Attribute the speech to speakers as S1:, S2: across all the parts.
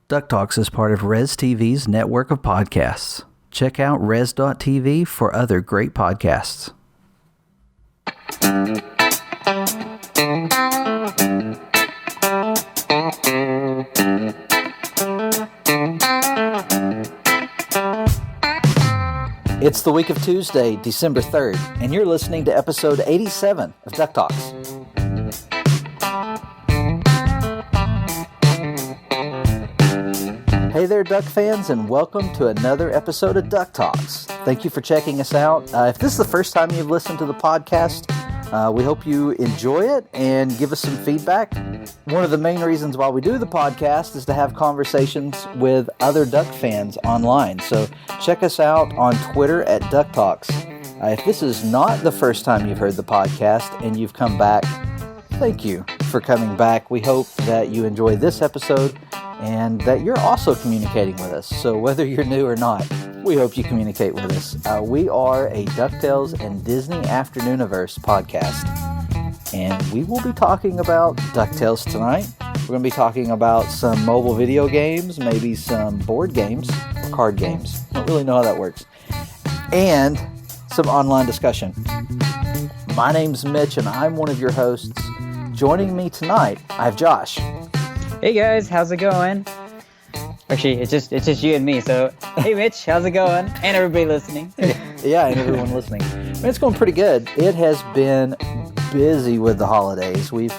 S1: DuckTalks is part of Res TV's network of podcasts. Check out res.tv for other great podcasts. It's the week of Tuesday, December 3rd, and you're listening to episode 87 of DuckTalks. Hey there, Duck fans, and welcome to another episode of DuckTalks. Thank you for checking us out. If this is the first time you've listened to the podcast, we hope you enjoy it and give us some feedback. One of the main reasons why we do the podcast is to have conversations with other Duck fans online. So check us out on Twitter at DuckTalks. If this is not the first time you've heard the podcast and you've come back, thank you for coming back. We hope that you enjoy this episode and that you're also communicating with us. So whether you're new or not, we hope you communicate with us. We are a DuckTales and Disney Afternooniverse podcast, and we will be talking about DuckTales tonight. We're going to be talking about some mobile video games, maybe some board games or card games. I don't really know how that works. And some online discussion. My name's Mitch, and I'm one of your hosts. Joining me tonight, I have Josh.
S2: Hey guys, how's it going? Actually, it's just you and me. So, hey Mitch, how's it going? And everybody listening.
S1: Yeah, and everyone listening. It's going pretty good. It has been busy with the holidays. We've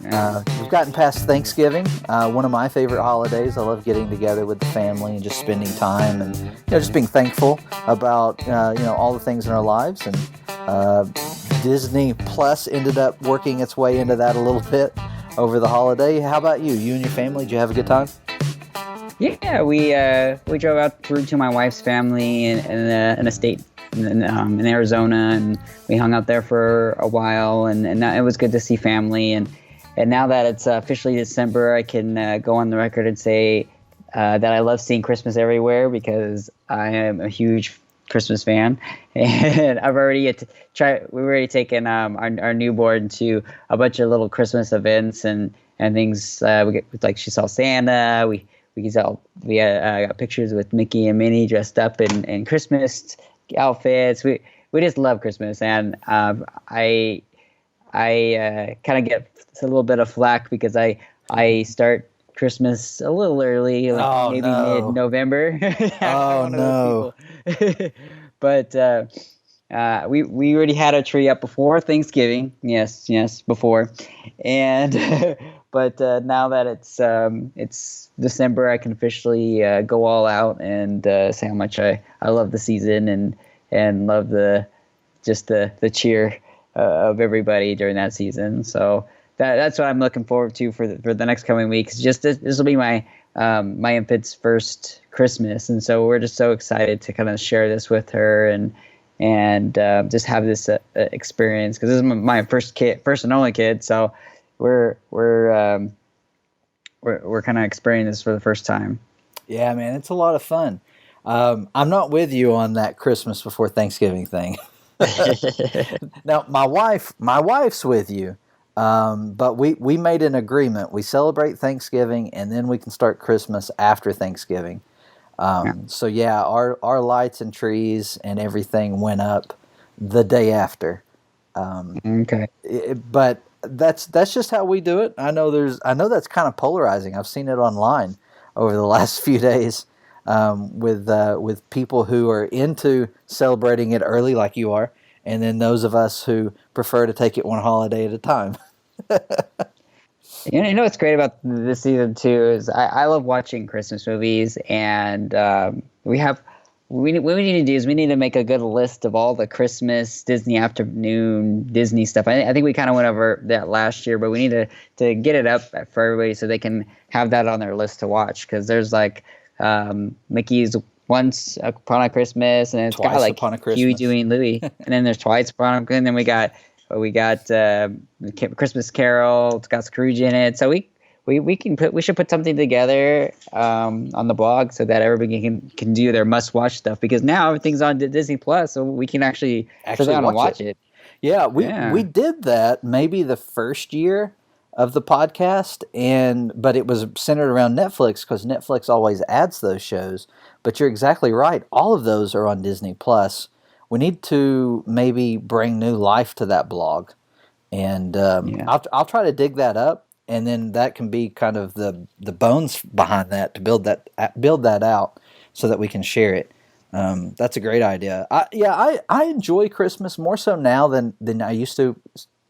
S1: gotten past Thanksgiving, one of my favorite holidays. I love getting together with the family and just spending time and just being thankful about all the things in our lives. And Disney Plus ended up working its way into that a little bit over the holiday. How about you? You and your family, did you have a good time?
S2: Yeah, we drove out through to my wife's family in a state in Arizona, and we hung out there for a while, and it was good to see family. And now that it's officially December, I can go on the record and say that I love seeing Christmas everywhere because I am a huge Christmas fan, and we've already taken our newborn to a bunch of little Christmas events and things. She saw Santa. We got pictures with Mickey and Minnie dressed up in Christmas outfits. We just love Christmas, and I kind of get a little bit of flack because I start Christmas a little early, mid-November.
S1: Oh no!
S2: But we already had a tree up before Thanksgiving. Yes, before. And but now that it's December, I can officially go all out and say how much I love the season and love the cheer of everybody during that season. So that's what I'm looking forward to for the next coming weeks. Just this will be my infant's first Christmas, and so we're just so excited to kind of share this with her and just have this experience, because this is my first and only kid. So we're kind of experiencing this for the first time. Yeah, man, it's a lot of fun. I'm not with you on that Christmas before Thanksgiving thing.
S1: Now, my wife's with you. But we made an agreement. We celebrate Thanksgiving, and then we can start Christmas after Thanksgiving. So yeah, our lights and trees and everything went up the day after.
S2: Okay.
S1: But that's just how we do it. I know that's kind of polarizing. I've seen it online over the last few days with people who are into celebrating it early, like you are, and then those of us who prefer to take it one holiday at a time.
S2: You know what's great about this season too is I love watching Christmas movies, and what we need to do is we need to make a good list of all the Christmas Disney afternoon Disney stuff. I think we kind of went over that last year, but we need to get it up for everybody so they can have that on their list to watch, because there's like Mickey's Once Upon a Christmas, and it's got like Huey, Dewey, and Louie, and then there's Twice Upon a, and then we got Christmas Carol. It's got Scrooge in it, so we should put something together on the blog so that everybody can do their must watch stuff, because now everything's on Disney Plus, so we can actually sit down and watch it.
S1: Yeah, we did that maybe the first year of the podcast, but it was centered around Netflix because Netflix always adds those shows. But you're exactly right. All of those are on Disney Plus. We need to maybe bring new life to that blog, and I'll try to dig that up, and then that can be kind of the bones behind that to build that out so that we can share it. That's a great idea. I enjoy Christmas more so now than I used to.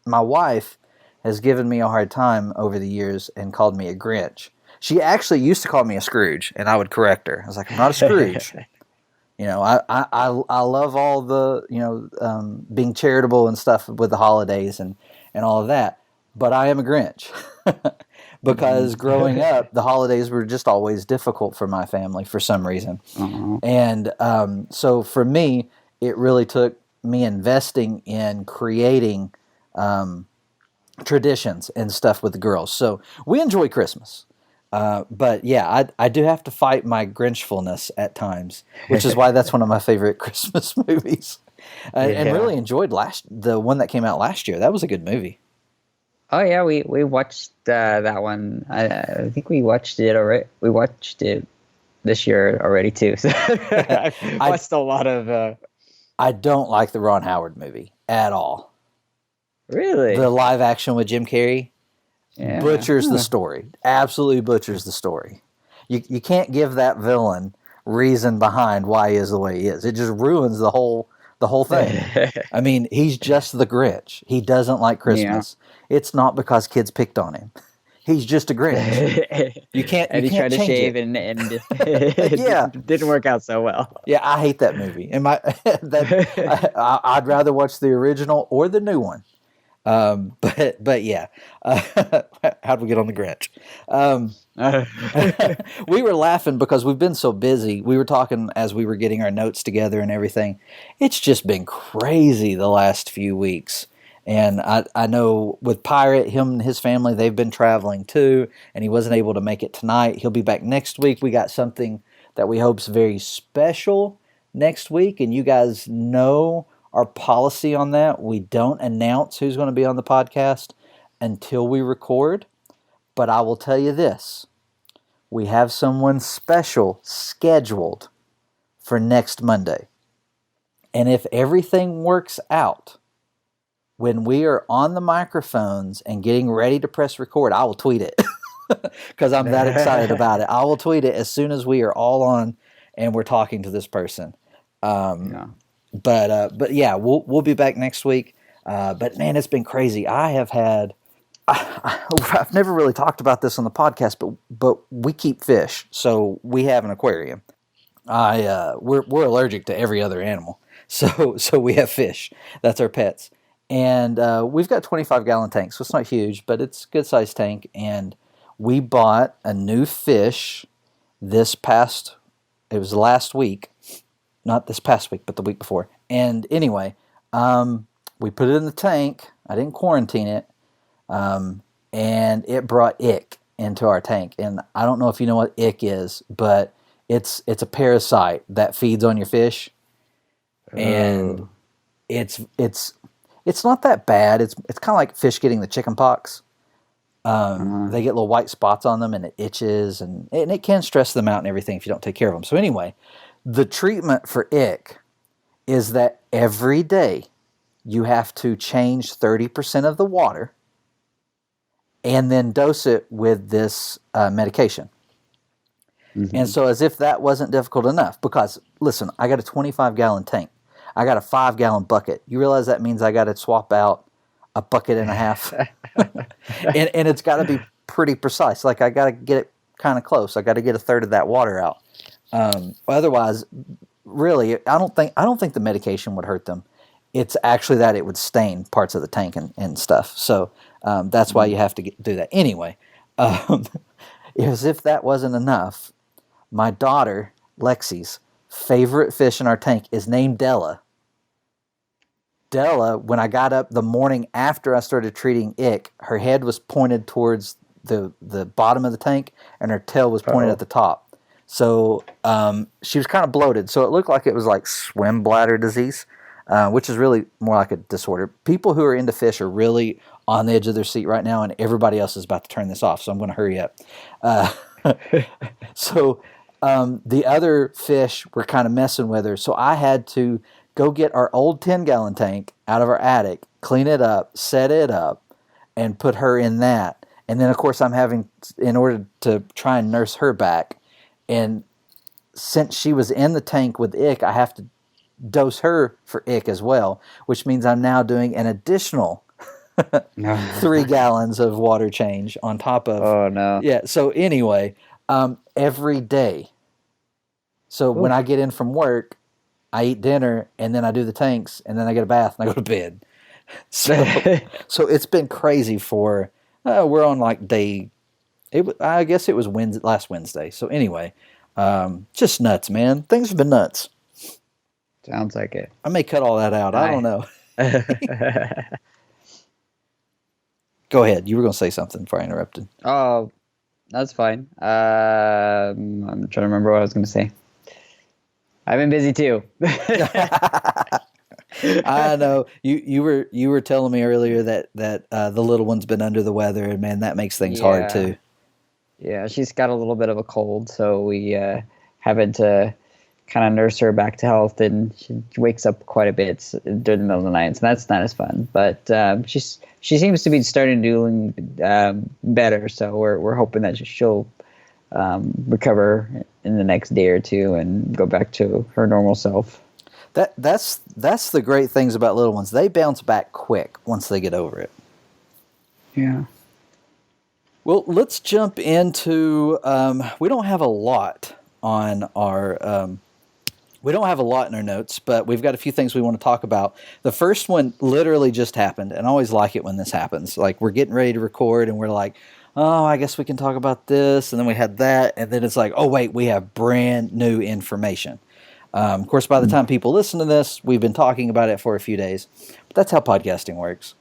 S1: My wife has given me a hard time over the years and called me a Grinch. She actually used to call me a Scrooge, and I would correct her. I was like, I'm not a Scrooge. I love all the, being charitable and stuff with the holidays and all of that, but I am a Grinch because growing up, the holidays were just always difficult for my family for some reason. Uh-huh. And so for me, it really took me investing in creating traditions and stuff with the girls. So we enjoy Christmas. But yeah, I do have to fight my Grinchfulness at times, which is why that's one of my favorite Christmas movies. And really enjoyed the one that came out last year. That was a good movie.
S2: Oh yeah, we watched that one. I think we watched it already. We watched it this year already too. So I watched a lot of.
S1: I don't like the Ron Howard movie at all.
S2: Really?
S1: The live action with Jim Carrey butchers the story. Absolutely butchers the story. You can't give that villain reason behind why he is the way he is. It just ruins the whole thing. I mean, he's just the Grinch. He doesn't like Christmas. Yeah. It's not because kids picked on him. He's just a Grinch. You can't.
S2: And he tried to shave and it didn't work out so well.
S1: Yeah, I hate that movie. I'd rather watch the original or the new one. But yeah, how'd we get on the Grinch? We were laughing because we've been so busy. We were talking as we were getting our notes together and everything. It's just been crazy the last few weeks. And I know with Pirate, him and his family, they've been traveling too, and he wasn't able to make it tonight. He'll be back next week. We got something that we hope's very special next week, and you guys know our policy on that. We don't announce who's going to be on the podcast until we record. But I will tell you this. We have someone special scheduled for next Monday. And if everything works out, when we are on the microphones and getting ready to press record, I will tweet it. Because I'm that excited about it. I will tweet it as soon as we are all on and we're talking to this person. But yeah, we'll be back next week. But man, it's been crazy. I've never really talked about this on the podcast, but we keep fish, so we have an aquarium. We're allergic to every other animal, so we have fish. That's our pets, and we've got 25-gallon tanks, so it's not huge, but it's a good sized tank. And we bought a new fish it was last week. Not this past week, but the week before. And anyway, we put it in the tank. I didn't quarantine it. And it brought ick into our tank. And I don't know if you know what ick is, but it's a parasite that feeds on your fish. And it's not that bad. It's kind of like fish getting the chicken pox. They get little white spots on them and it itches and it can stress them out and everything if you don't take care of them. So anyway, the treatment for ick is that every day you have to change 30% of the water and then dose it with this medication. Mm-hmm. And so as if that wasn't difficult enough, because listen, I got a 25-gallon tank. I got a 5-gallon bucket. You realize that means I got to swap out a bucket and a half. and it's got to be pretty precise. Like I got to get it kind of close. I got to get a third of that water out. Otherwise, really, I don't think the medication would hurt them. It's actually that it would stain parts of the tank and stuff. So that's why you have to do that. Anyway, as if that wasn't enough, my daughter, Lexi's favorite fish in our tank is named Della. Della, when I got up the morning after I started treating ick, her head was pointed towards the bottom of the tank and her tail was pointed at the top. So she was kind of bloated. So it looked like it was like swim bladder disease. which is really more like a disorder. People who are into fish are really on the edge of their seat right now, and everybody else is about to turn this off, so I'm going to hurry up. So the other fish were kind of messing with her, so I had to go get our old 10-gallon tank out of our attic, clean it up, set it up, and put her in that. And then, of course, I'm having, in order to try and nurse her back, and since she was in the tank with ick, I have to dose her for ick as well, which means I'm now doing an additional 3 gallons of water change on top of.
S2: Oh, no.
S1: Yeah, so anyway, every day. So when I get in from work, I eat dinner, and then I do the tanks, and then I get a bath, and I go to bed. So it's been crazy for, we're on like day, I guess it was last Wednesday. So anyway, just nuts, man. Things have been nuts.
S2: Sounds like it.
S1: I may cut all that out. I don't know. Go ahead. You were going to say something before I interrupted.
S2: Oh, that's fine. I'm trying to remember what I was going to say. I've been busy too.
S1: I know you were telling me earlier that the little one's been under the weather, and man, that makes things hard too.
S2: Yeah, she's got a little bit of a cold, so we having to kind of nurse her back to health, and she wakes up quite a bit during the middle of the night, so that's not as fun. But she seems to be starting doing better, so we're hoping that she'll recover in the next day or two and go back to her normal self.
S1: That's the great things about little ones. They bounce back quick once they get over it.
S2: Yeah.
S1: Well, let's jump into. We don't have a lot on our. We don't have a lot in our notes, but we've got a few things we want to talk about. The first one literally just happened, and I always like it when this happens. Like, we're getting ready to record, and we're like, oh, I guess we can talk about this, and then we had that, and then it's like, oh, wait, we have brand new information. Of course, by the time people listen to this, we've been talking about it for a few days. But that's how podcasting works.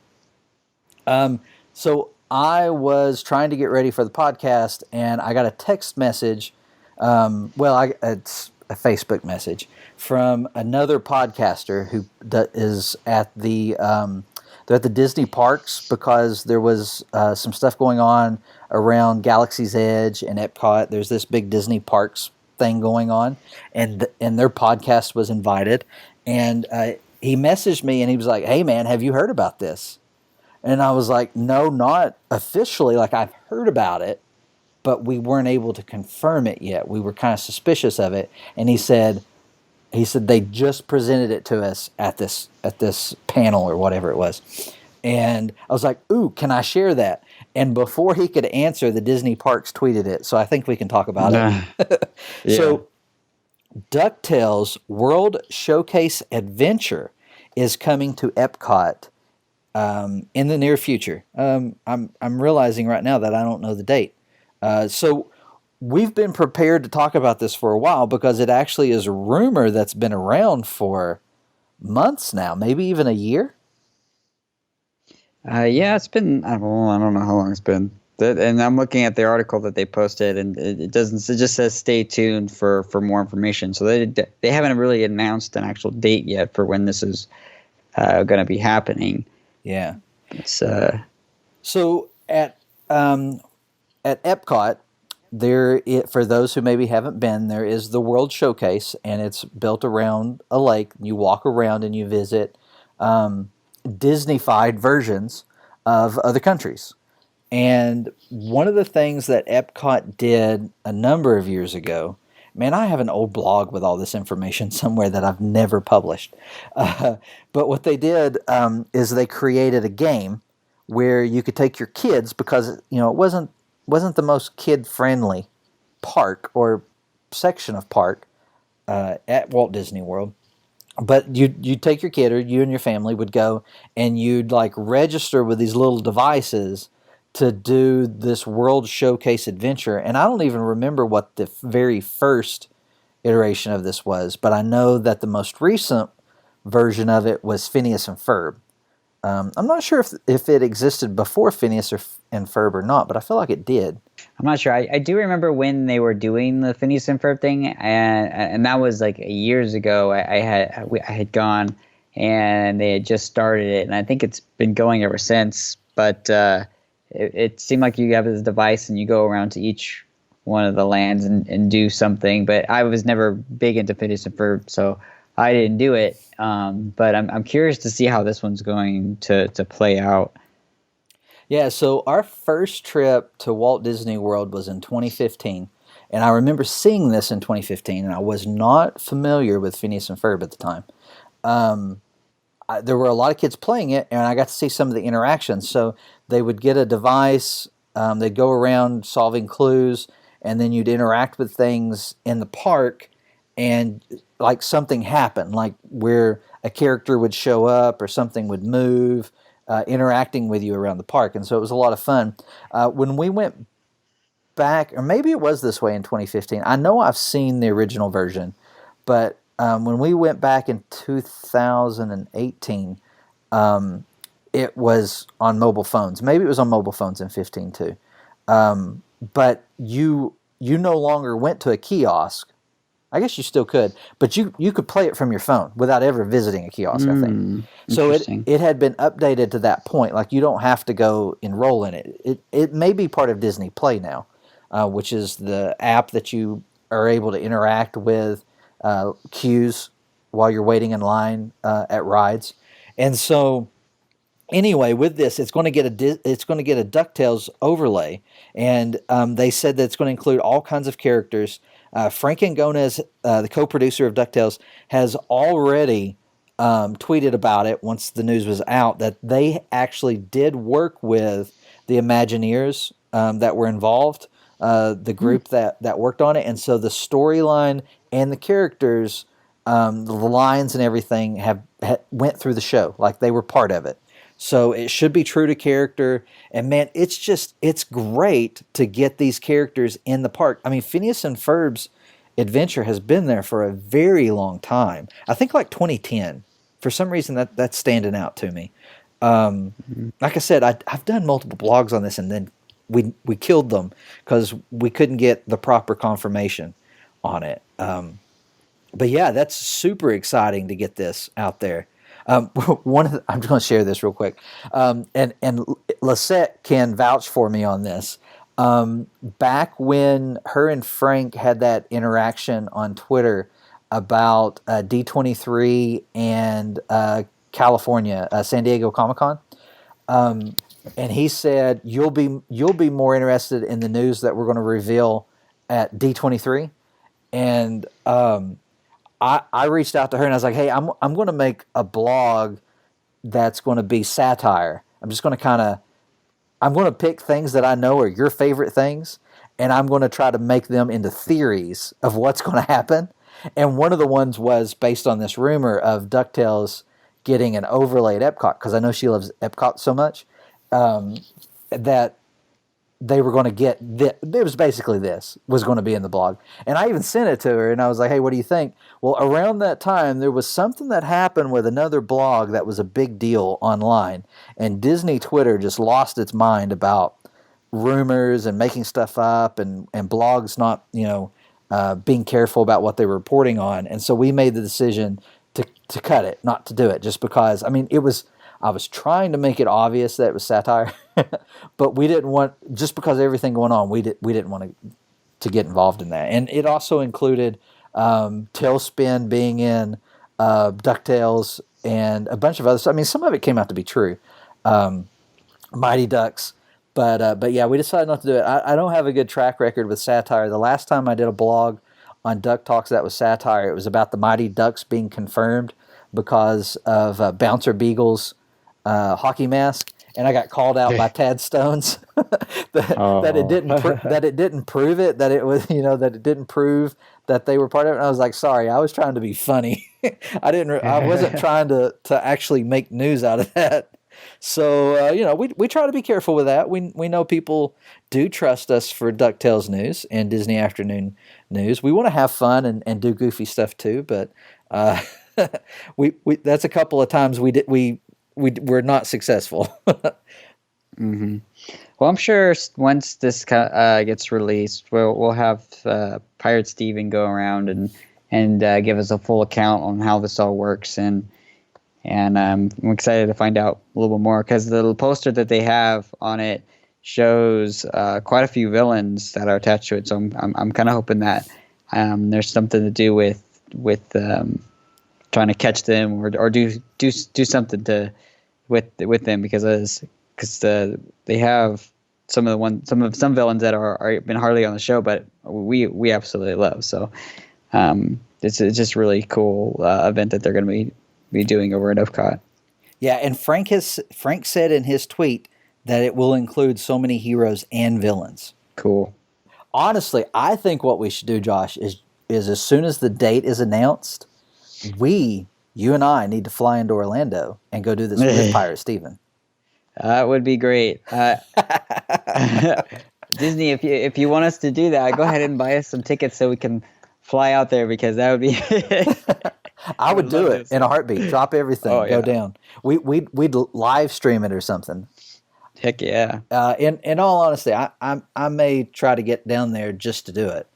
S1: So I was trying to get ready for the podcast, and I got a text message. It's a Facebook message from another podcaster who is at the they're at the Disney parks because there was some stuff going on around Galaxy's Edge and Epcot. There's this big Disney parks thing going on, and their podcast was invited. And he messaged me, and he was like, "Hey, man, have you heard about this?" And I was like, "No, not officially. Like, I've heard about it, but we weren't able to confirm it yet. We were kind of suspicious of it." And he said they just presented it to us at this panel or whatever it was. And I was like, "Ooh, can I share that?" And before he could answer, the Disney parks tweeted it. So I think we can talk about it.
S2: Yeah.
S1: So DuckTales World Showcase Adventure is coming to Epcot in the near future. I'm realizing right now that I don't know the date. So we've been prepared to talk about this for a while because it actually is a rumor that's been around for months now, maybe even a year.
S2: Yeah, it's been, I don't know how long it's been. And I'm looking at the article that they posted, and it just says stay tuned for more information. So they haven't really announced an actual date yet for when this is going to be happening.
S1: Yeah.
S2: It's
S1: So at Epcot, for those who maybe haven't been, there is the World Showcase, and it's built around a lake. You walk around and you visit Disney-fied versions of other countries. And one of the things that Epcot did a number of years ago, man, I have an old blog with all this information somewhere that I've never published. But what they did is they created a game where you could take your kids, because it wasn't the most kid-friendly park or section of park at Walt Disney World. But you'd take your kid, or you and your family would go, and you'd register with these little devices to do this World Showcase adventure. And I don't even remember what the very first iteration of this was, but I know that the most recent version of it was Phineas and Ferb. I'm not sure if it existed before Phineas and Ferb or not, but I feel like it did.
S2: I'm not sure. I do remember when they were doing the Phineas and Ferb thing, and that was years ago. I had gone, and they had just started it, and I think it's been going ever since. But it seemed like you have this device and you go around to each one of the lands and do something. But I was never big into Phineas and Ferb, so I didn't do it. But I'm curious to see how this one's going to play out.
S1: Yeah, so our first trip to Walt Disney World was in 2015. And I remember seeing this in 2015, and I was not familiar with Phineas and Ferb at the time. There were a lot of kids playing it, and I got to see some of the interactions. So they would get a device, they'd go around solving clues, and then you'd interact with things in the park, and like something happened, like where a character would show up or something would move, interacting with you around the park. And so it was a lot of fun. When we went back, or maybe it was this way in 2015, I know I've seen the original version, but when we went back in 2018, it was on mobile phones. Maybe it was on mobile phones in 15 too. But you no longer went to a kiosk. I guess you still could, but you could play it from your phone without ever visiting a kiosk, I think. So it had been updated to that point. Like, you don't have to go enroll in it. It may be part of Disney Play now, which is the app that you are able to interact with queues while you're waiting in line at rides. And so anyway, with this, it's going to get a DuckTales overlay, and they said that it's going to include all kinds of characters. Frank Angones, the co-producer of DuckTales, has already tweeted about it once the news was out, that they actually did work with the Imagineers that were involved, the group that worked on it. And so the storyline and the characters, the lines and everything went through the show. Like, they were part of it. So it should be true to character. And man, it's great to get these characters in the park. I mean, Phineas and Ferb's adventure has been there for a very long time. I think like 2010. For some reason, that's standing out to me. Like I said, I've done multiple blogs on this, and then we killed them because we couldn't get the proper confirmation on it. But yeah, that's super exciting to get this out there. I'm just going to share this real quick, and Lisette can vouch for me on this. Back when her and Frank had that interaction on Twitter about D23 and California, San Diego Comic-Con, and he said, you'll be more interested in the news that we're going to reveal at D23, and I reached out to her and I was like, hey, I'm going to make a blog that's going to be satire. I'm just going to I'm going to pick things that I know are your favorite things, and I'm going to try to make them into theories of what's going to happen. And one of the ones was based on this rumor of DuckTales getting an overlay at Epcot, because I know she loves Epcot so much, that they were going to get it was basically this was going to be in the blog. And I even sent it to her, and I was like, hey, what do you think? Well, around that time, there was something that happened with another blog that was a big deal online, and Disney Twitter just lost its mind about rumors and making stuff up, and blogs not, being careful about what they were reporting on. And so we made the decision to cut it, not to do it, just because, I mean, I was trying to make it obvious that it was satire, but we didn't want, just because of everything going on, we didn't want to get involved in that. And it also included Tailspin being in DuckTales and a bunch of other stuff. I mean, some of it came out to be true. Mighty Ducks. But yeah, we decided not to do it. I don't have a good track record with satire. The last time I did a blog on DuckTalks that was satire, it was about the Mighty Ducks being confirmed because of Bouncer Beagle's hockey mask, and I got called out by Tad Stones that it didn't prove it, that it was, that it didn't prove that they were part of it. And I was like, sorry, I was trying to be funny. I wasn't trying to actually make news out of that. So we try to be careful with that. We know people do trust us for DuckTales news and Disney Afternoon news. We want to have fun and do goofy stuff too, but we that's a couple of times we're not successful.
S2: Mm-hmm. Well, I'm sure once this gets released, we'll have Pirate Steven go around and give us a full account on how this all works, and and I'm excited to find out a little bit more because the little poster that they have on it shows quite a few villains that are attached to it. So I'm kind of hoping that there's something to do with trying to catch them or do something to with them because they have some villains that are been hardly on the show, but we absolutely love. So it's just really cool event that they're going to be doing over at Epcot.
S1: Yeah, and Frank said in his tweet that it will include so many heroes and villains.
S2: Cool.
S1: Honestly, I think what we should do, Josh, is as soon as the date is announced, you and I need to fly into Orlando and go do this with Pirate Steven.
S2: That would be great. Disney, if you want us to do that, go ahead and buy us some tickets so we can fly out there because that would be.
S1: I would do it in a heartbeat. Drop everything, go down. We'd live stream it or something.
S2: Heck yeah!
S1: In all honesty, I may try to get down there just to do it.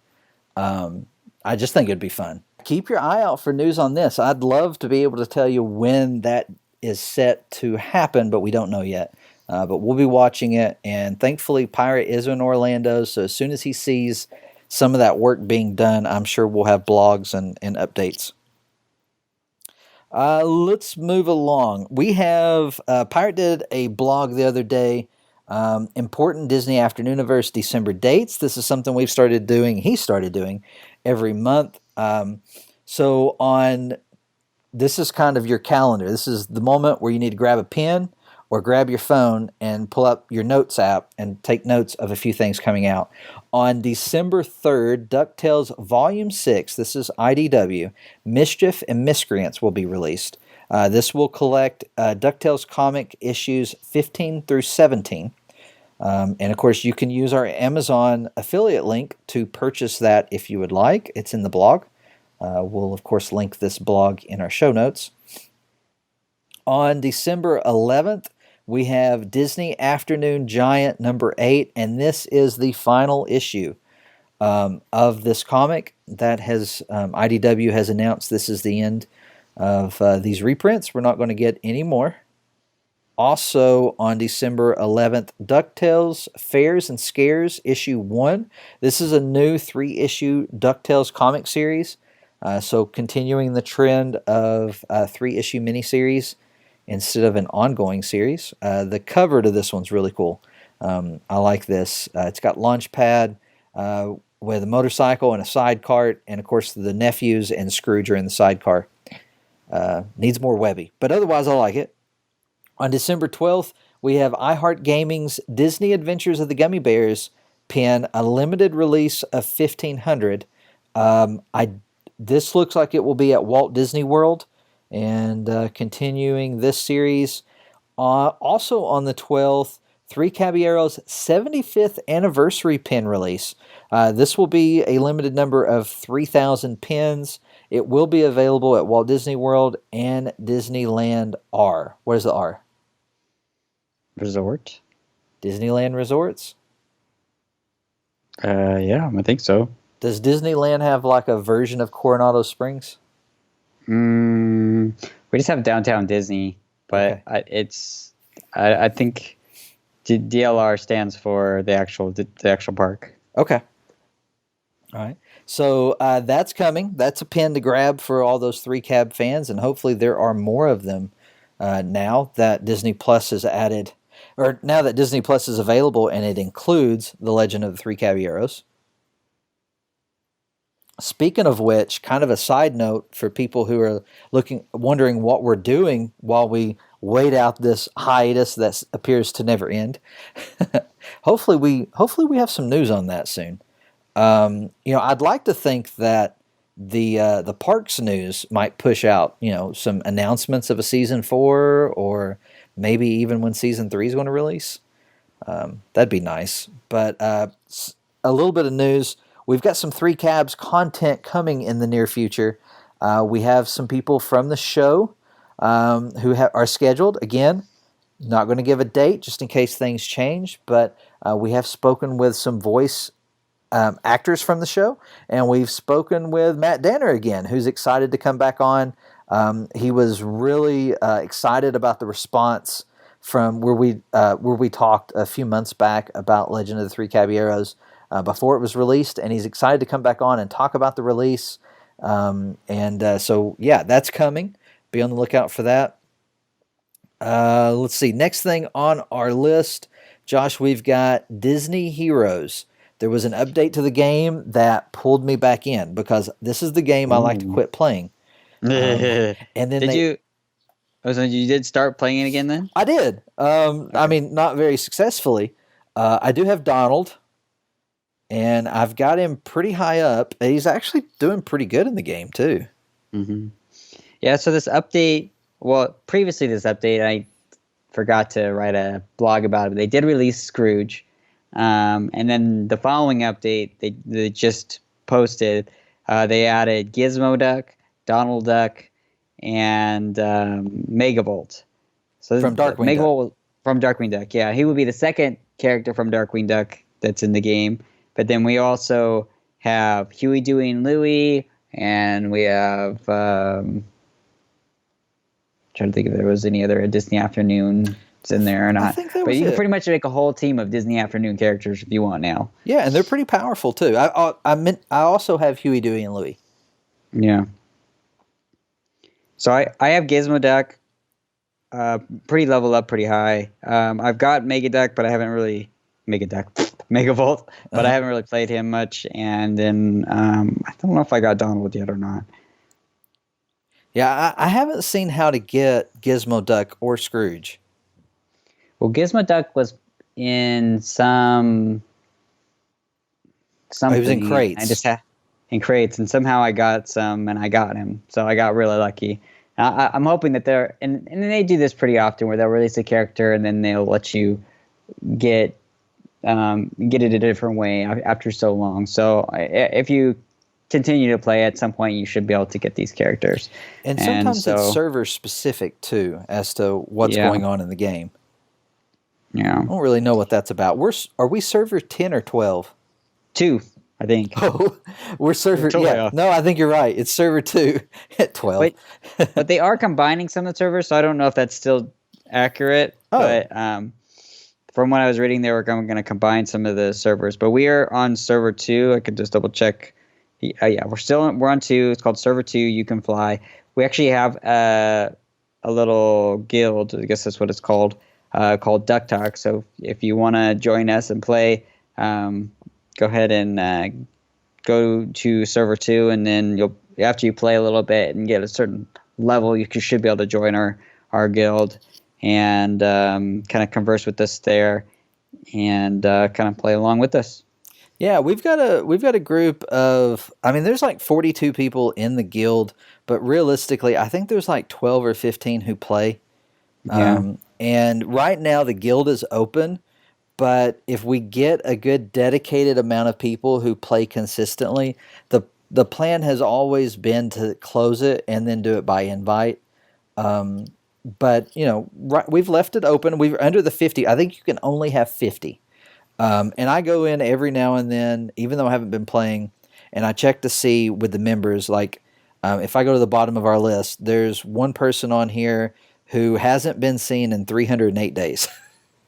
S1: I just think it'd be fun. Keep your eye out for news on this. I'd love to be able to tell you when that is set to happen, but we don't know yet. But we'll be watching it, and thankfully Pirate is in Orlando, so as soon as he sees some of that work being done, I'm sure we'll have blogs and updates. Let's move along. We have Pirate did a blog the other day, important Disney Afternooniverse December dates. This is something he started doing every month. So this is kind of your calendar. This is the moment where you need to grab a pen or grab your phone and pull up your notes app and take notes of a few things coming out. On December 3rd, DuckTales Volume 6, this is IDW, Mischief and Miscreants will be released. This will collect DuckTales comic issues 15 through 17. And of course, you can use our Amazon affiliate link to purchase that if you would like. It's in the blog. We'll, of course, link this blog in our show notes. On December 11th, we have Disney Afternoon Giant number 8, and this is the final issue of this comic. That has IDW has announced this is the end of these reprints. We're not going to get any more. Also on December 11th, DuckTales Fairs and Scares issue 1. This is a new 3-issue DuckTales comic series. So continuing the trend of 3-issue miniseries instead of an ongoing series. The cover to this one's really cool. I like this. It's got Launchpad with a motorcycle and a side cart, and of course the nephews and Scrooge are in the sidecar. Needs more Webby, but otherwise I like it. On December 12th, we have iHeart Gaming's Disney Adventures of the Gummy Bears pen, a limited release of 1,500. This looks like it will be at Walt Disney World, and continuing this series. Also on the 12th, Three Caballeros 75th Anniversary pen release. This will be a limited number of 3,000 pens. It will be available at Walt Disney World and Disneyland R. What is the R?
S2: Resort?
S1: Disneyland Resorts?
S2: Yeah, I think so.
S1: Does Disneyland have like a version of Coronado Springs?
S2: We just have Downtown Disney, but
S1: okay.
S2: I think DLR stands for the actual park.
S1: Okay. All right. So that's coming. That's a pin to grab for all those 3-Cab fans, and hopefully there are more of them now that Disney Plus is added, or now that Disney Plus is available and it includes The Legend of the Three Caballeros. Speaking of which, kind of a side note for people who are wondering what we're doing while we wait out this hiatus that appears to never end. Hopefully we have some news on that soon. I'd like to think that the parks news might push out, some announcements of a season 4, or maybe even when season 3 is going to release. That'd be nice. But a little bit of news. We've got some 3Cabs content coming in the near future. We have some people from the show who are scheduled. Again, not going to give a date just in case things change, but we have spoken with some voice actors from the show, and we've spoken with Matt Danner again, who's excited to come back on He was really excited about the response from where we talked a few months back about Legend of the Three Caballeros before it was released, and he's excited to come back on and talk about the release. So yeah, that's coming. Be on the lookout for that. Let's see. Next thing on our list, Josh, we've got Disney Heroes. There was an update to the game that pulled me back in because this is the game I like to quit playing. And then
S2: you did start playing it again then?
S1: I did. Okay. I mean, not very successfully. I do have Donald, and I've got him pretty high up. He's actually doing pretty good in the game too.
S2: Mm-hmm. Yeah. So this update. Well, previously this update, I forgot to write a blog about it. But they did release Scrooge, and then the following update they just posted. They added Gizmo Duck, Donald Duck, and Megavolt. So
S1: from Darkwing Duck.
S2: From Darkwing Duck, yeah. He would be the second character from Darkwing Duck that's in the game. But then we also have Huey, Dewey, and Louie, and we have... trying to think if there was any other Disney Afternoon in there or not.
S1: I think that was
S2: but you
S1: it.
S2: can pretty much make a whole team of Disney Afternoon characters if you want now.
S1: Yeah, and they're pretty powerful too. I also have Huey, Dewey, and Louie.
S2: Yeah. So I have Gizmo Duck, pretty level up, pretty high. I've got Megaduck, but I haven't really Megavolt, but I haven't really played him much. And then I don't know if I got Donald yet or not.
S1: Yeah, I haven't seen how to get Gizmo Duck or Scrooge.
S2: Well, Gizmo Duck was in something.
S1: He was in crates.
S2: I just had in crates, and somehow I got some, and I got him. So I got really lucky. I'm hoping that and they do this pretty often, where they'll release a character and then they'll let you get it a different way after so long. So if you continue to play, at some point you should be able to get these characters.
S1: And sometimes it's server specific too, as to what's going on in the game.
S2: Yeah,
S1: I don't really know what that's about. Are we server 10 or 12?
S2: 2, I think.
S1: Oh, we're server. Yeah, no, I think you're right. It's server 2 at 12.
S2: But they are combining some of the servers, so I don't know if that's still accurate.
S1: Oh.
S2: But from what I was reading, they were going to combine some of the servers. But we are on server 2. I could just double check. Yeah, we're on 2. It's called server 2. You can fly. We actually have a little guild. I guess that's what it's called DuckTalks. So if you want to join us and play, go ahead and go to server 2, and then after you play a little bit and get a certain level, you should be able to join our guild and kind of converse with us there and kind of play along with us.
S1: Yeah, we've got a group of, I mean, there's like 42 people in the guild, but realistically, I think there's like 12 or 15 who play.
S2: Yeah.
S1: And right now the guild is open, but if we get a good dedicated amount of people who play consistently, the plan has always been to close it and then do it by invite. But we've left it open. We're under the 50. I think you can only have 50. And I go in every now and then, even though I haven't been playing, and I check to see with the members, like if I go to the bottom of our list, there's one person on here who hasn't been seen in 308 days.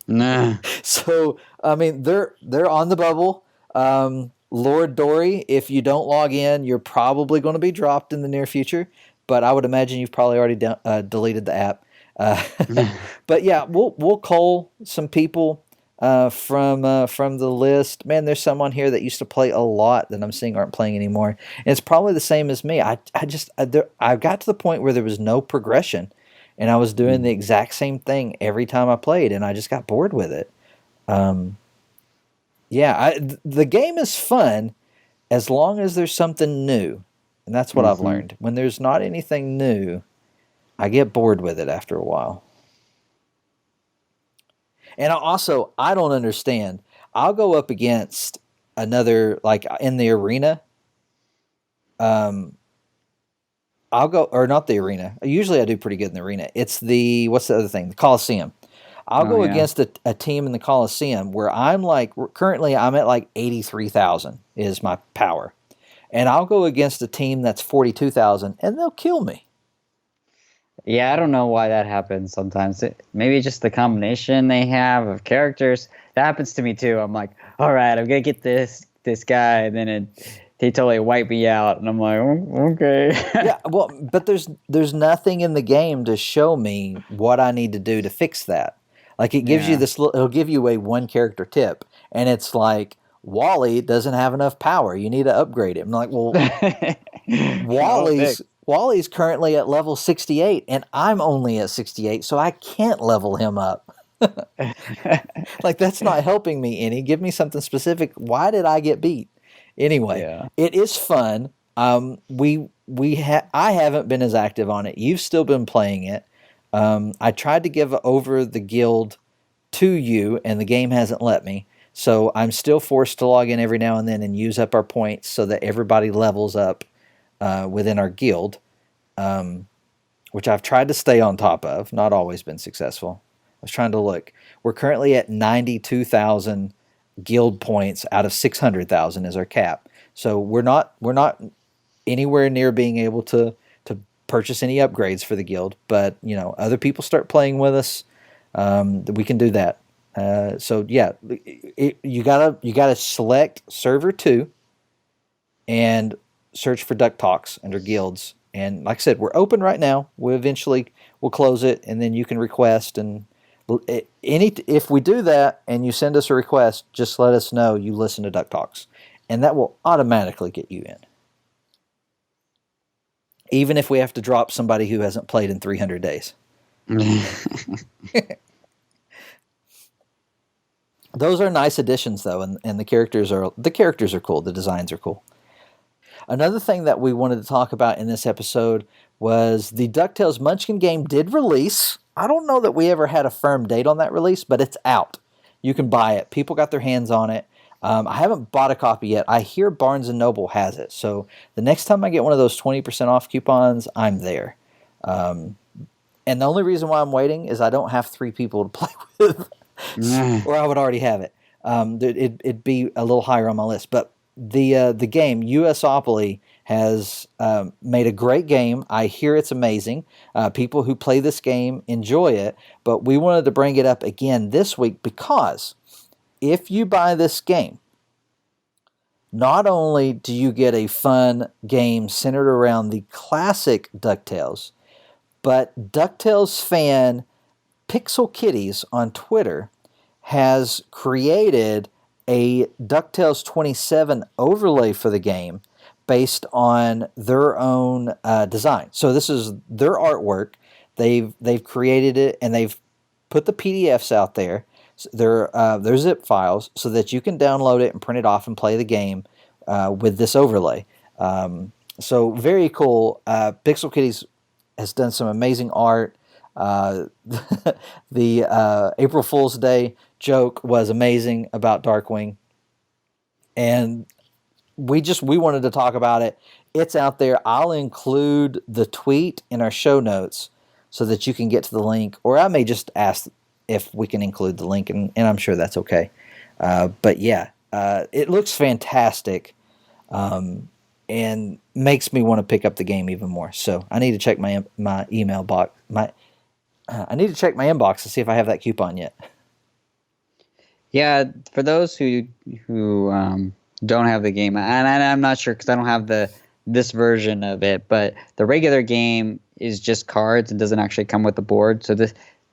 S2: Nah.
S1: So, I mean, they're on the bubble. Lord Dory, if you don't log in, you're probably going to be dropped in the near future, but I would imagine you've probably already deleted the app. But yeah, we'll cull some people from the list. Man, there's some on here that used to play a lot that I'm seeing aren't playing anymore. And it's probably the same as me. I got to the point where there was no progression, and I was doing the exact same thing every time I played, and I just got bored with it. The game is fun as long as there's something new, and that's what I've learned. When there's not anything new, I get bored with it after a while. And I don't understand. I'll go up against another, like in the arena. I'll go, or not the arena. Usually I do pretty good in the arena. It's what's the other thing? The Coliseum. I'll go against a team in the Coliseum where currently I'm at like 83,000 is my power. And I'll go against a team that's 42,000 and they'll kill me.
S2: Yeah, I don't know why that happens sometimes. Maybe just the combination they have of characters. That happens to me too. I'm like, all right, I'm gonna get this guy, and then they totally wipe me out, and I'm like, oh, okay.
S1: Yeah, well, but there's nothing in the game to show me what I need to do to fix that. Like it gives you
S2: Yeah.
S1: this, it'll give you a one character tip, and it's like Wally doesn't have enough power. You need to upgrade it. I'm like, well,
S2: Oh,
S1: Wally's
S2: fix.
S1: Wally's currently at level 68, and I'm only at 68, so I can't level him up. Like that's not helping me any. Give me something specific. Why did I get beat? Anyway,
S2: Yeah.
S1: it is fun. I haven't been as active on it. You've still been playing it. I tried to give over the guild to you, and the game hasn't let me. So I'm still forced to log in every now and then and use up our points so that everybody levels up within our guild, which I've tried to stay on top of. Not always been successful. I was trying to look. We're currently at 92,000 guild points out of 600,000 is our cap. So we're not anywhere near being able to purchase any upgrades for the guild. But other people start playing with us, we can do that. So yeah, you gotta select server 2 and search for DuckTalks under guilds. And like I said, we're open right now. We'll close it, and then you can request. And if we do that and you send us a request, just let us know you listen to DuckTalks, and that will automatically get you in. Even if we have to drop somebody who hasn't played in 300 days. Those are nice additions, though, and the characters are cool. The designs are cool. Another thing that we wanted to talk about in this episode was the DuckTales Munchkin Game did release. I don't know that we ever had a firm date on that release, but it's out. You can buy it. People got their hands on it. I haven't bought a copy yet. I hear Barnes & Noble has it. So the next time I get one of those 20% off coupons, I'm there. And the only reason why I'm waiting is I don't have 3 people to play with, or I would already have it. It'd be a little higher on my list. But the game, USopoly, has made a great game. I hear it's amazing. People who play this game enjoy it. But we wanted to bring it up again this week because if you buy this game, not only do you get a fun game centered around the classic DuckTales, but DuckTales fan Pixel Kitties on Twitter has created a DuckTales 27 overlay for the game based on their own design. So this is their artwork. They've created it, and they've put the PDFs out there. They're zip files so that you can download it and print it off and play the game with this overlay. So very cool. Pixel Kitties has done some amazing art. The April Fool's Day joke was amazing about Darkwing, and we wanted to talk about it. It's out there. I'll include the tweet in our show notes so that you can get to the link, or I may just ask if we can include the link, and I'm sure that's okay. But yeah, it looks fantastic, and makes me want to pick up the game even more. So I need to check my email box. I need to check my inbox to see if I have that coupon yet.
S2: Yeah, for those who don't have the game, and I'm not sure because I don't have this version of it, but the regular game is just cards and doesn't actually come with the board. So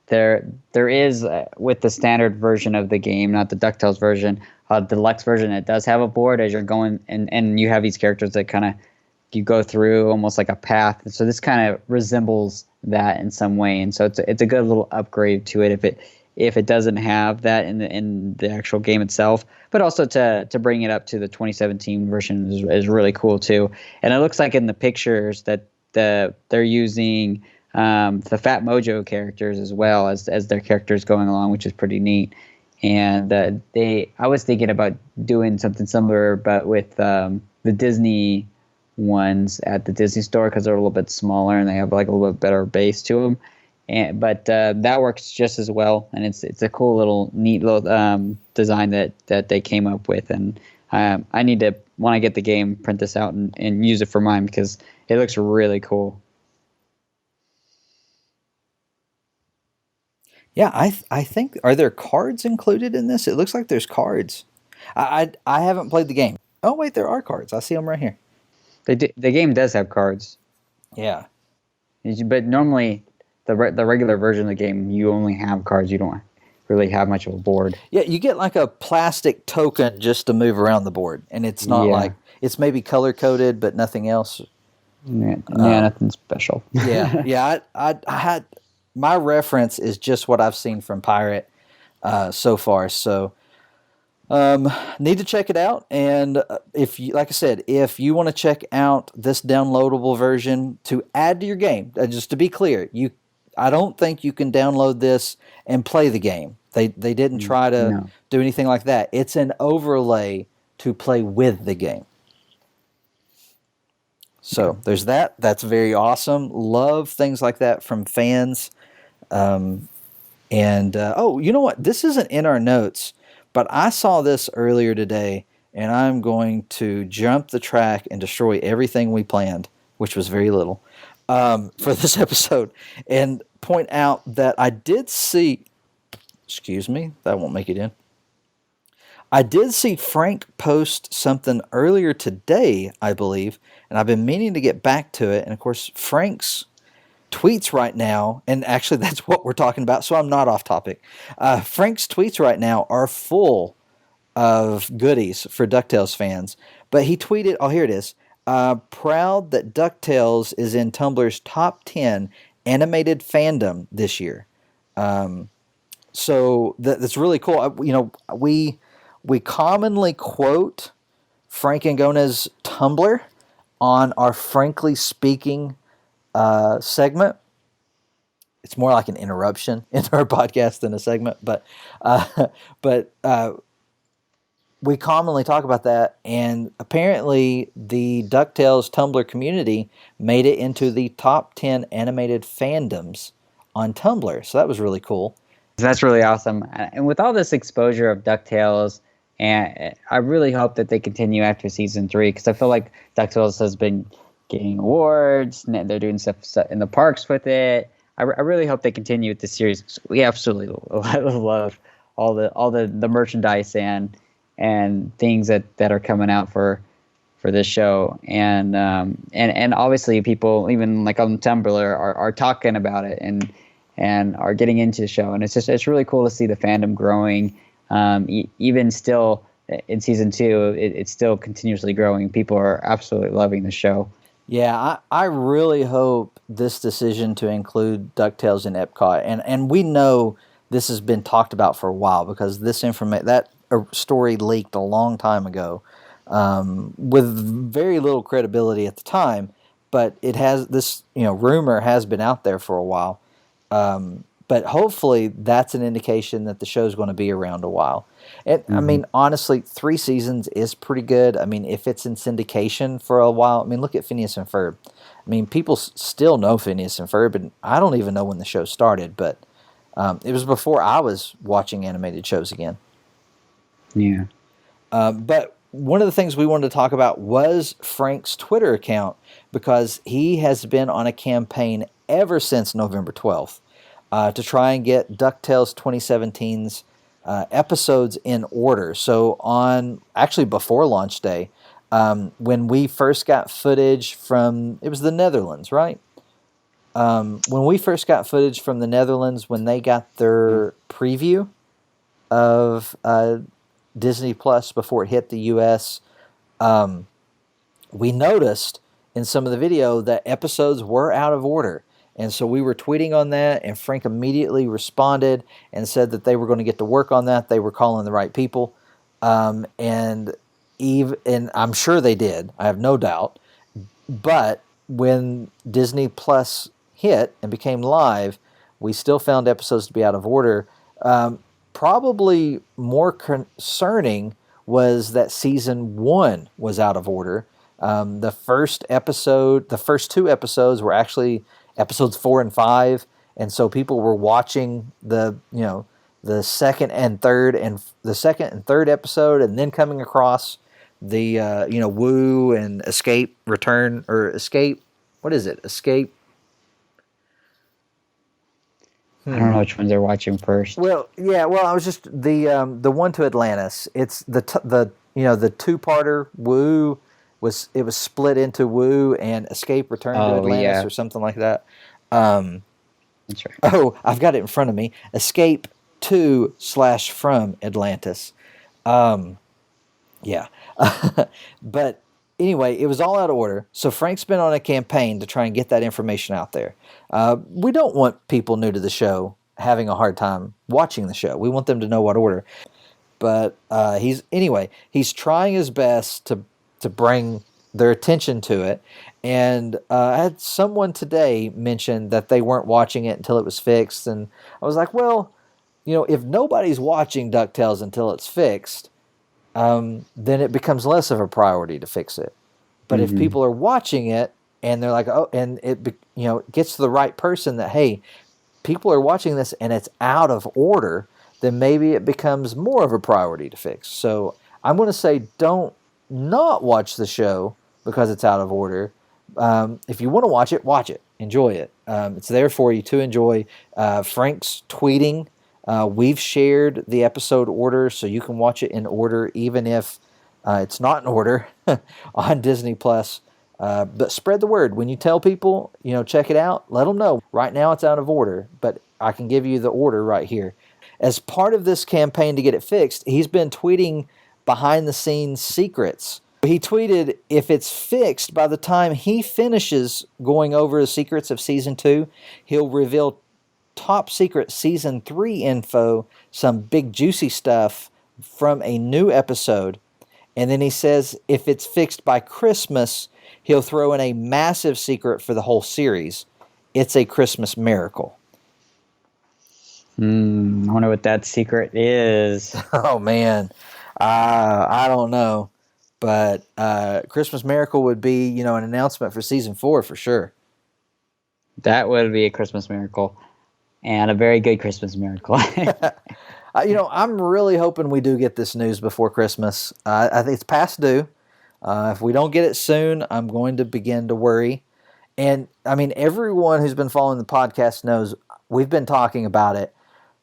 S2: there is with the standard version of the game, not the DuckTales version, deluxe version. It does have a board as you're going, and you have these characters that kind of you go through almost like a path. So this kind of resembles that in some way, and so it's a good little upgrade to it if it doesn't have that in the actual game itself. But also to bring it up to the 2017 version is really cool too. And it looks like in the pictures that they're using the Fat Mojo characters as well as their characters going along, which is pretty neat. And I was thinking about doing something similar, but with the Disney ones at the Disney store because they're a little bit smaller and they have like a little bit better base to them. But that works just as well, and it's a cool little neat little design that they came up with. And I need to, when I get the game, print this out and use it for mine because it looks really cool.
S1: Yeah, I think, are there cards included in this? It looks like there's cards. I haven't played the game. Oh wait, there are cards. I see them right here.
S2: The game does have cards,
S1: Yeah.
S2: but normally the regular version of the game, you only have cards. You don't really have much of a board.
S1: Yeah, you get like a plastic token just to move around the board, and it's not like, it's maybe color coded, but nothing else.
S2: Yeah, nothing special.
S1: Yeah. I had, my reference is just what I've seen from Pirate so far. So need to check it out. And if you, like I said, if you want to check out this downloadable version to add to your game, just to be clear, I don't think you can download this and play the game. They didn't try to do anything like that. It's an overlay to play with the game. So there's that. That's very awesome. Love things like that from fans. Oh, you know what? This isn't in our notes, but I saw this earlier today, and I'm going to jump the track and destroy everything we planned, which was very little, for this episode, and point out that I did see, excuse me, that won't make it in. I did see Frank post something earlier today, I believe, and I've been meaning to get back to it. And of course, Frank's tweets right now, and actually that's what we're talking about, so I'm not off topic. Frank's tweets right now are full of goodies for DuckTales fans. But he tweeted, oh, here it is. Proud that DuckTales is in Tumblr's top 10 animated fandom this year. So that's really cool. You know, we commonly quote Frank Angona's Tumblr on our Frankly Speaking segment. It's more like an interruption in our podcast than a segment, but we commonly talk about that, and apparently the DuckTales Tumblr community made it into the top 10 animated fandoms on Tumblr, so that was really cool.
S2: That's really awesome. And with all this exposure of DuckTales, and I really hope that they continue after season 3, because I feel like DuckTales has been getting awards, and they're doing stuff in the parks with it. I really hope they continue with the series. We absolutely love all the merchandise and things that are coming out for this show, and obviously people even like on Tumblr are talking about it and are getting into the show, and it's really cool to see the fandom growing. Even still in season 2, it's still continuously growing. People are absolutely loving the show.
S1: Yeah, I really hope this decision to include DuckTales in Epcot, and we know this has been talked about for a while, because this that story leaked a long time ago, with very little credibility at the time, but it has, this rumor has been out there for a while. But hopefully that's an indication that the show's going to be around a while. And I mean, honestly, 3 seasons is pretty good. I mean, if it's in syndication for a while, I mean, look at Phineas and Ferb. I mean, people still know Phineas and Ferb, and I don't even know when the show started, but it was before I was watching animated shows again.
S2: Yeah.
S1: But one of the things we wanted to talk about was Frank's Twitter account, because he has been on a campaign ever since November 12th. To try and get DuckTales 2017's episodes in order. So actually before launch day, when we first got footage from, it was the Netherlands, right? When we first got footage from the Netherlands, when they got their preview of Disney Plus before it hit the U.S., we noticed in some of the video that episodes were out of order. And so we were tweeting on that, and Frank immediately responded and said that they were going to get to work on that. They were calling the right people. And I'm sure they did. I have no doubt. But when Disney Plus hit and became live, we still found episodes to be out of order. Probably more concerning was that season 1 was out of order. The first 2 episodes were actually episodes 4 and 5, and so people were watching the second and third episode, and then coming across the Woo and Escape Return, or Escape, what is it? Escape.
S2: I don't know which ones they're watching first.
S1: Well, yeah. Well, I was just the one to Atlantis. It's the the two-parter. Woo was split into Woo and Escape Return to Atlantis or something like that.
S2: That's right.
S1: Oh, I've got it in front of me. Escape to/from Atlantis. Yeah. But anyway, it was all out of order. So Frank's been on a campaign to try and get that information out there. We don't want people new to the show having a hard time watching the show. We want them to know what order. But he's trying his best to bring their attention to it. And I had someone today mention that they weren't watching it until it was fixed. And I was like, well, if nobody's watching DuckTales until it's fixed, then it becomes less of a priority to fix it. But if people are watching it and they're like, oh, and it gets to the right person that, hey, people are watching this and it's out of order, then maybe it becomes more of a priority to fix. So I'm going to say don't not watch the show because it's out of order. If you want to watch it, enjoy it. It's there for you to enjoy. Frank's tweeting. We've shared the episode order, so you can watch it in order, even if it's not in order on Disney Plus. But spread the word. When you tell people, check it out, let them know. Right now it's out of order, but I can give you the order right here. As part of this campaign to get it fixed, he's been tweeting behind-the-scenes secrets. He tweeted, if it's fixed by the time he finishes going over the secrets of Season 2, he'll reveal top secret Season 3 info, some big juicy stuff from a new episode. And then he says if it's fixed by Christmas, he'll throw in a massive secret for the whole series. It's a Christmas miracle.
S2: I wonder what that secret is.
S1: Oh, man. I don't know. But Christmas Miracle would be, an announcement for Season 4 for sure.
S2: That would be a Christmas miracle. And a very good Christmas miracle.
S1: I'm really hoping we do get this news before Christmas. I think it's past due. If we don't get it soon, I'm going to begin to worry. And, everyone who's been following the podcast knows we've been talking about it.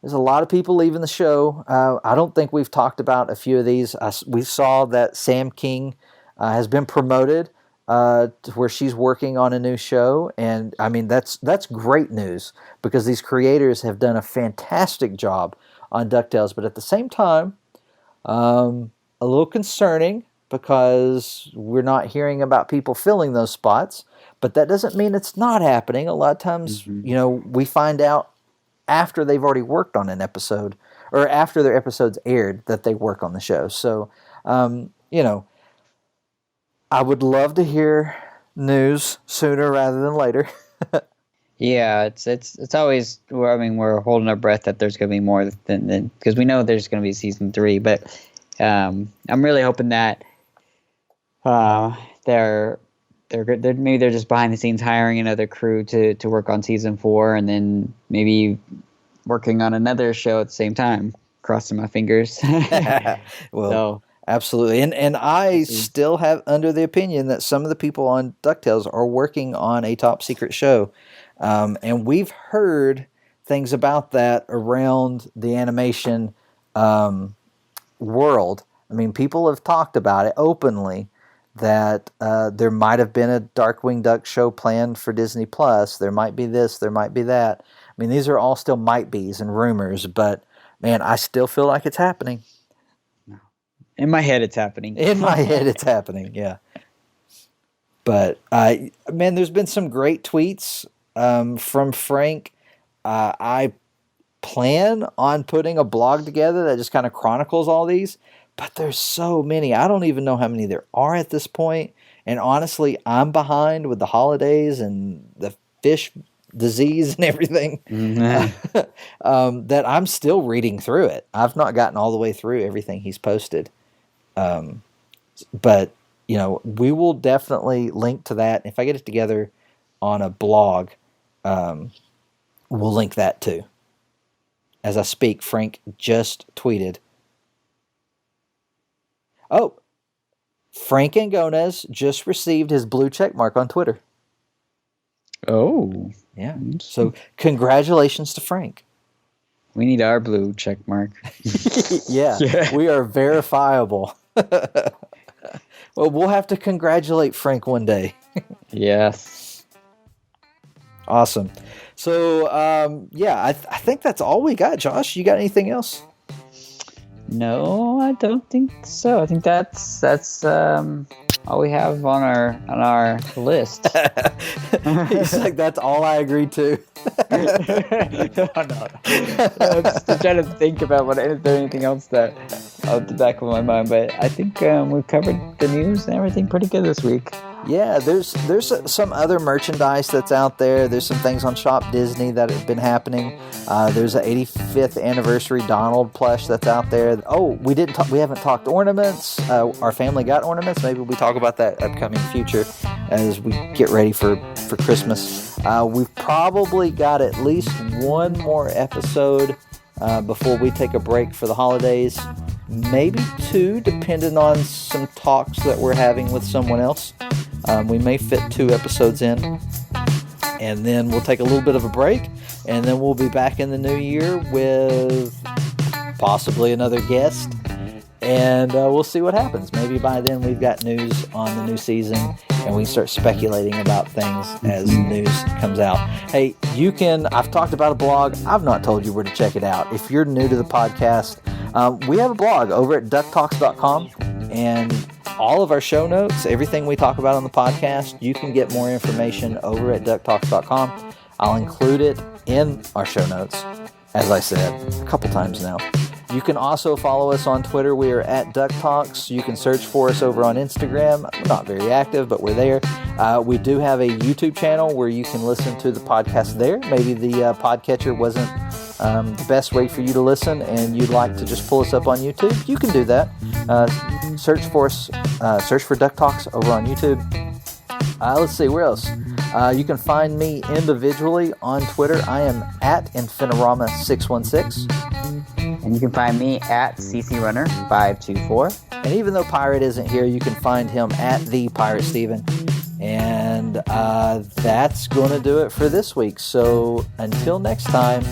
S1: There's a lot of people leaving the show. I don't think we've talked about a few of these. We saw that Sam King has been promoted to where she's working on a new show. And, that's great news because these creators have done a fantastic job on DuckTales. But at the same time, a little concerning because we're not hearing about people filling those spots. But that doesn't mean it's not happening. A lot of times, we find out after they've already worked on an episode or after their episode's aired that they work on the show. So, I would love to hear news sooner rather than later.
S2: Yeah, it's always, we're holding our breath that there's going to be more than because we know there's going to be Season 3, but I'm really hoping that they're maybe they're just behind the scenes hiring another crew to work on Season 4 and then maybe working on another show at the same time. Crossing my fingers.
S1: Well, absolutely. And I still have under the opinion that some of the people on DuckTales are working on a top secret show. And we've heard things about that around the animation world. People have talked about it openly that there might have been a Darkwing Duck show planned for Disney Plus. There might be this, there might be that. These are all still might be's and rumors, but man, I still feel like it's happening.
S2: In my head, it's happening.
S1: In my head, it's happening, yeah. But, there's been some great tweets from Frank. I plan on putting a blog together that just kind of chronicles all these, but there's so many. I don't even know how many there are at this point. And honestly, I'm behind with the holidays and the fish disease and everything that I'm still reading through it. I've not gotten all the way through everything he's posted. But, we will definitely link to that. If I get it together on a blog, we'll link that too. As I speak, Frank just tweeted. Oh, Frank Angones just received his blue check mark on Twitter.
S2: Oh.
S1: Yeah. So congratulations to Frank.
S2: We need our blue check mark.
S1: Yeah, we are verifiable. Well, we'll have to congratulate Frank one day.
S2: Yes.
S1: Awesome. So, I think that's all we got. Josh, you got anything else?
S2: No, I don't think so. I think that's all we have on our list.
S1: He's like, that's all I agreed to.
S2: No. I'm just trying to think about is there anything else that out the back of my mind, but I think we've covered the news and everything pretty good this week.
S1: Yeah, there's some other merchandise that's out there. There's some things on Shop Disney that have been happening. There's an 85th anniversary Donald plush that's out there. Oh, we haven't talked ornaments. Our family got ornaments. Maybe we talk about that upcoming future as we get ready for Christmas. We've probably got at least one more episode before we take a break for the holidays. Maybe two, depending on some talks that we're having with someone else. We may fit 2 episodes in, and then we'll take a little bit of a break, and then we'll be back in the new year with possibly another guest, and we'll see what happens. Maybe by then we've got news on the new season, and we can start speculating about things as news comes out. Hey, I've talked about a blog. I've not told you where to check it out. If you're new to the podcast, we have a blog over at DuckTalks.com, and all of our show notes, everything we talk about on the podcast, you can get more information over at DuckTalks.com. I'll include it in our show notes, as I said a couple times now. You can also follow us on Twitter. We are at DuckTalks. You can search for us over on Instagram. We're not very active, but we're there. We do have a YouTube channel where you can listen to the podcast there. Maybe the podcatcher wasn't the best way for you to listen and you'd like to just pull us up on YouTube. You can do that. Search for us. Search for DuckTalks over on YouTube. Let's see, where else? You can find me individually on Twitter. I am at Infinirama616.
S2: And you can find me at CCRunner524.
S1: And even though Pirate isn't here, you can find him at the Pirate Steven. And that's going to do it for this week. So until next time.